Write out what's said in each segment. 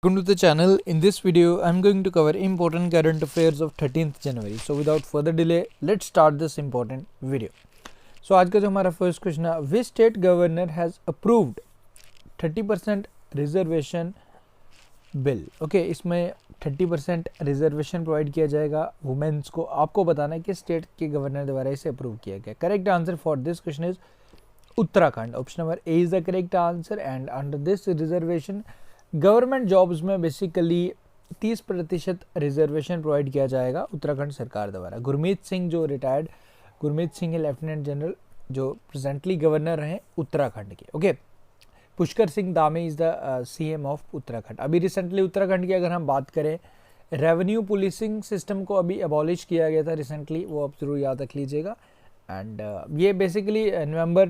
Welcome to the channel. In this video, I'm going to cover important current affairs of 13th January. So without further delay, let's start this important video. So आज का जो हमारा first question है, which state governor has approved 30% reservation bill. Okay, इसमें 30% reservation provide किया जाएगा women's को. आपको बताना है कि स्टेट के गवर्नर द्वारा इसे अप्रूव किया गया. Correct answer for this question is Uttarakhand. Option number A is the correct answer. And under this reservation government jobs में बेसिकली 30% रिजर्वेशन प्रोवाइड किया जाएगा उत्तराखंड सरकार द्वारा. गुरमीत सिंह जो रिटायर्ड गुरमीत सिंह है लेफ्टिनेंट जनरल जो प्रेजेंटली गवर्नर हैं उत्तराखंड के. Okay, Pushkar Singh Dhami is the CM of Uttarakhand. अभी रिसेंटली उत्तराखंड की अगर हम बात करें, रेवेन्यू पुलिसिंग सिस्टम को अभी अबॉलिश किया गया था रिसेंटली, वो आप जरूर याद रख लीजिएगा. एंड ये बेसिकली नवंबर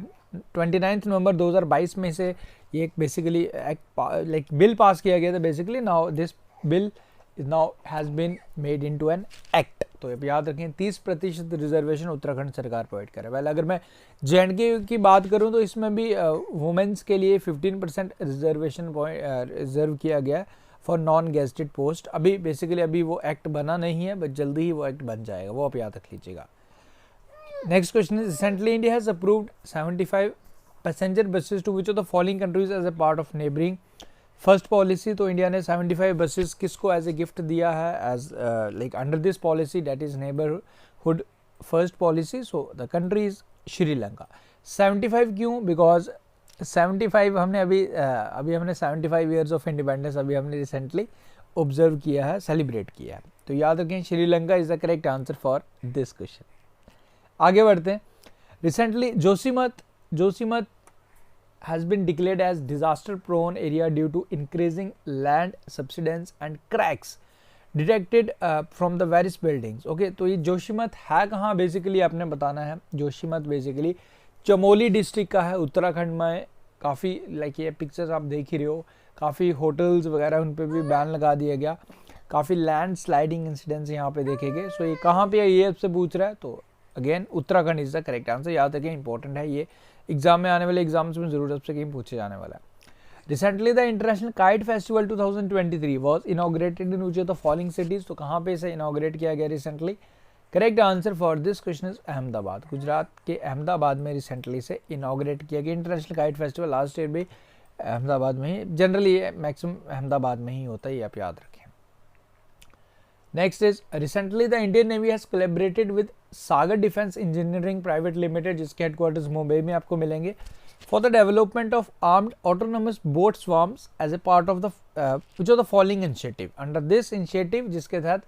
29 नवंबर 2022 में से ये एक बेसिकली लाइक बिल पास किया गया था. Basically now this bill is now has been made into an act. तो अब याद रखें 30% रिजर्वेशन उत्तराखंड सरकार प्रोवाइड करे. वेल अगर मैं जे की बात करूं तो इसमें भी वुमेन्स के लिए 15% रिजर्वेशन रिजर्व किया गया फॉर नॉन गेस्टेड पोस्ट. अभी बेसिकली अभी वो एक्ट बना नहीं है, बट जल्दी ही वो एक्ट बन जाएगा, वो आप याद रख लीजिएगा. Next question is, recently India has approved 75 passenger buses to which of the following countries as a part of neighboring first policy. तो इंडिया ने 75 buses किसको एज ए गिफ्ट दिया है as like under this policy that is neighbourhood first policy. So the country is Sri Lanka. 75 क्यों? Because 75 हमने अभी हमने 75 years of independence अभी हमने रिसेंटली ऑब्जर्व किया है, सेलिब्रेट किया है. तो याद रखें Sri Lanka is the correct answer for this question. आगे बढ़ते हैं. Recently Joshimath has been declared as disaster prone area due to increasing land subsidence and cracks detected from the various buildings. Okay, तो ये जोशीमठ है कहाँ बेसिकली आपने बताना है. जोशीमठ बेसिकली चमोली डिस्ट्रिक्ट का है उत्तराखंड में. काफ़ी लाइक ये पिक्चर्स आप देख ही रहे हो, काफ़ी होटल्स वगैरह उन पर भी बैन लगा दिया गया. काफ़ी लैंड स्लाइडिंग इंसिडेंट्स यहाँ पे देखे गए. सो ये कहाँ पे है ये आपसे पूछ रहा है, तो again Uttarakhand is the correct answer. याद रखें इंपॉर्टेंट है ये, एग्जाम में आने वाले एग्जाम्स में जरूर आपसे कहीं पूछे जाने वाला है. Recently the international kite festival 2023 was inaugurated in which of the following cities. तो कहाँ पे इसे इनॉग्रेट किया गया recently? Correct answer for this question is Ahmedabad. Gujarat के अहमदाबाद में रिसेंटली से इनॉग्रेट किया गया international kite festival. Last year भी अहमदाबाद में ही, जनरली मैक्सिमम अहमदाबाद में ही होता है, ये आप याद रखें. Next is, recently the Indian Navy has collaborated with Sagar Defense Engineering Private Limited, जिसके headquarters मुंबई में आपको मिलेंगे, for the development of armed autonomous boat swarms as a part of the which of the following initiative. Under this initiative, जिसके तहत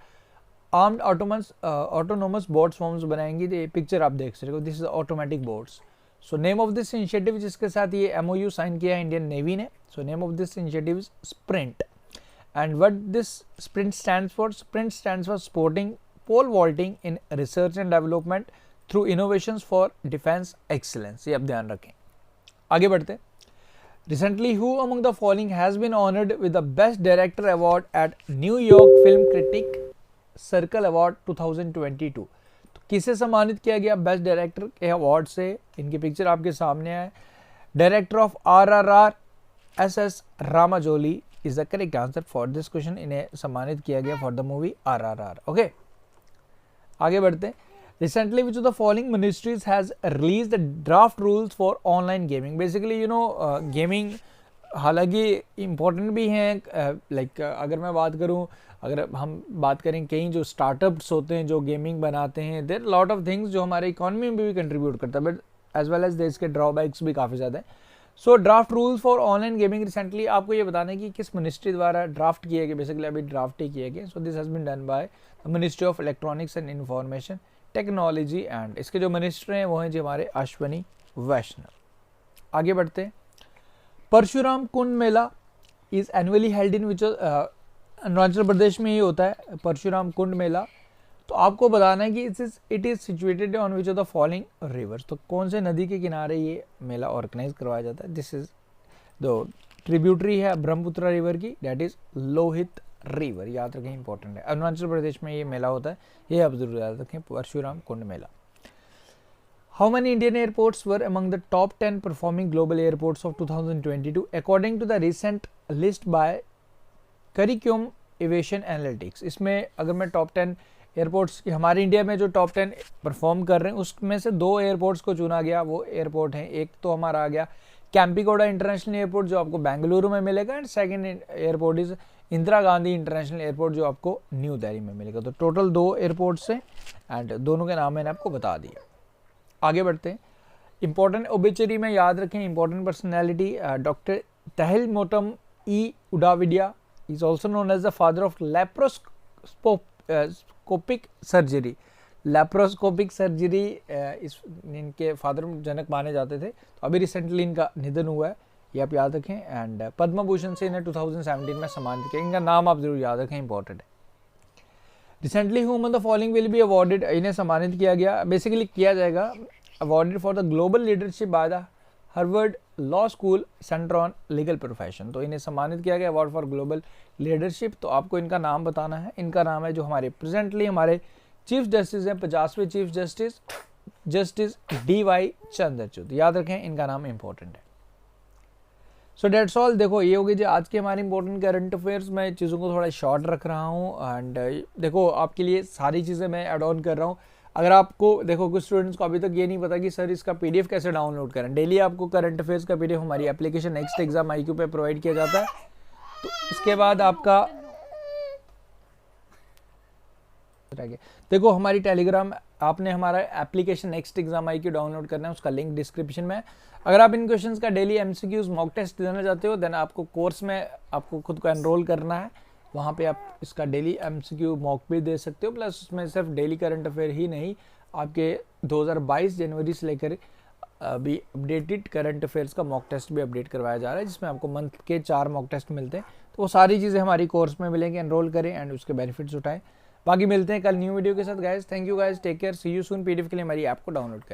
armed autonomous boat swarms बनाएंगी. ये picture आप देख सकते हो, this is automatic boats. So name of this initiative जिसके साथ ये MOU साइन किया है इंडियन नेवी ने. So name of this initiative is Sprint. And what this sprint stands for? Sprint stands for Sporting Pole Vaulting in Research and Development through Innovations for Defense Excellence. ये आप ध्यान रखें. आगे बढ़ते. Recently, who among the following has been honored with the Best Director Award at New York Film Critic Circle Award 2022? तो किसे सम्मानित किया गया बेस्ट डायरेक्टर के अवार्ड से? इनकी पिक्चर आपके सामने है. Director of RRR SS रामाजोली is the correct answer for this question. इन्हें सम्मानित किया गया for the movie RRR. Okay, आगे बढ़ते हैं. Recently, which of the following ministries has released the draft rules for online gaming? Basically, you know, gaming हालांकि important भी हैं. like अगर मैं बात करूं, अगर हम बात करें कई जो स्टार्टअप्स होते हैं जो गेमिंग बनाते हैं, देयर लॉट ऑफ थिंग्स जो हमारे इकोनॉमी में भी कंट्रीब्यूट करता है, बट एज वेल एज इसके ड्रॉबैक्स भी काफ़ी ज़्यादा हैं. So draft rules for online gaming recently आपको ये बताना है कि किस मिनिस्ट्री द्वारा ड्राफ्ट किया गया. बेसिकली अभी ड्राफ्ट ही किया गया. So this has been done by the ministry of electronics and information technology. And इसके जो मिनिस्टर हैं वो हैं जी हमारे अश्वनी वैष्णव. आगे बढ़ते हैं. परशुराम कुंड मेला इज एनुअली हेल्ड इन विच अरुणाचल प्रदेश में ही होता है परशुराम कुंड मेला. तो आपको बताना है कि it is situated on which of the following rivers. तो कौन से नदी के किनारे ये मेला ऑर्गेनाइज करवाया जाता है? दिस इज द ट्रिब्यूटरी है ब्रह्मपुत्र रिवर की, दैट इज लोहित रिवर. याद रखें, इंपॉर्टेंट है. अरुणाचल प्रदेश में ये मेला होता है, ये आप जरूर याद रखें, परशुराम कुंड मेला. How many Indian airports were among the top 10 performing global airports of 2022 according to the recent list by curriculum aviation analytics, इसमें अगर मैं टॉप 10 एयरपोर्ट्स हमारे इंडिया में जो टॉप 10 परफॉर्म कर रहे हैं उसमें से 2 एयरपोर्ट्स को चुना गया। वो एयरपोर्ट हैं, एक तो हमारा आ गया कैंपीगौड़ा इंटरनेशनल एयरपोर्ट जो आपको बेंगलुरु में मिलेगा, and second airport is Indira Gandhi international airport जो आपको न्यू दिल्ली में मिलेगा। तो टोटल 2 एयरपोर्ट्स हैं एंड दोनों के नाम मैंने आपको बता दिए। आगे बढ़ते हैं। इंपॉर्टेंट ओबिचरी में याद रखें, important personality doctor Tehemton E Udwadia is also known as the father of laparoscopic surgery. Laparoscopic surgery इनके फादर जनक माने जाते थे। तो अभी रिसेंटली इनका निधन हुआ है, ये आप याद रखें। एंड पद्म भूषण से इन्हें 2017 में सम्मानित किया। इनका नाम आप जरूर याद रखें, इंपॉर्टेंट है। Recently whom the following will be awarded, इन्हें सम्मानित किया गया, बेसिकली किया जाएगा awarded for the global leadership by the Harvard law school centre on legal profession. तो इन्हें सम्मानित किया गया अवार्ड फॉर ग्लोबल लीडरशिप। तो आपको इनका नाम बताना है। इनका नाम है जो हमारे प्रेजेंटली हमारे चीफ जस्टिस हैं, 50वें chief justice, justice DY Chandrachud. याद रखें, इनका नाम इंपॉर्टेंट है। So that's all. देखो ये होगी जो आज के हमारे इंपॉर्टेंट करंट अफेयर्स। मैं चीज़ों को थोड़ा शॉर्ट रख रहा हूँ एंड देखो आपके लिए सारी चीज़ें मैं ऐड ऑन कर रहा हूँ। अगर आपको देखो कुछ स्टूडेंट्स को अभी तक ये नहीं पता कि सर इसका PDF कैसे डाउनलोड करें। डेली आपको करंट अफेयर्स का PDF हमारी एप्लीकेशन नेक्स्ट एग्जाम IQ पे प्रोवाइड किया जाता है। तो इसके बाद आपका देखो हमारी टेलीग्राम, आपने हमारा application next exam IQ download करना है, उसका लिंक डिस्क्रिप्शन में है। अगर आप इन क्वेश्चंस का डेली MCQs मॉक टेस्ट देना चाहते हो देन आपको कोर्स में आपको खुद को एनरोल करना है। वहाँ पे आप इसका डेली MCQ मॉक भी दे सकते हो, प्लस उसमें सिर्फ डेली करंट अफेयर ही नहीं, आपके 2022 जनवरी से लेकर अभी अपडेटेड करंट अफेयर्स का मॉक टेस्ट भी अपडेट करवाया जा रहा है, जिसमें आपको मंथ के 4 मॉक टेस्ट मिलते हैं। तो वो सारी चीज़ें हमारी कोर्स में मिलेंगी, एनरोल करें एंड उसके बेनिफिट्स उठाएं। बाकी मिलते हैं कल न्यू वीडियो के साथ guys. Thank you guys, take care, see you soon. PDF के लिए हमारी ऐप को डाउनलोड करें।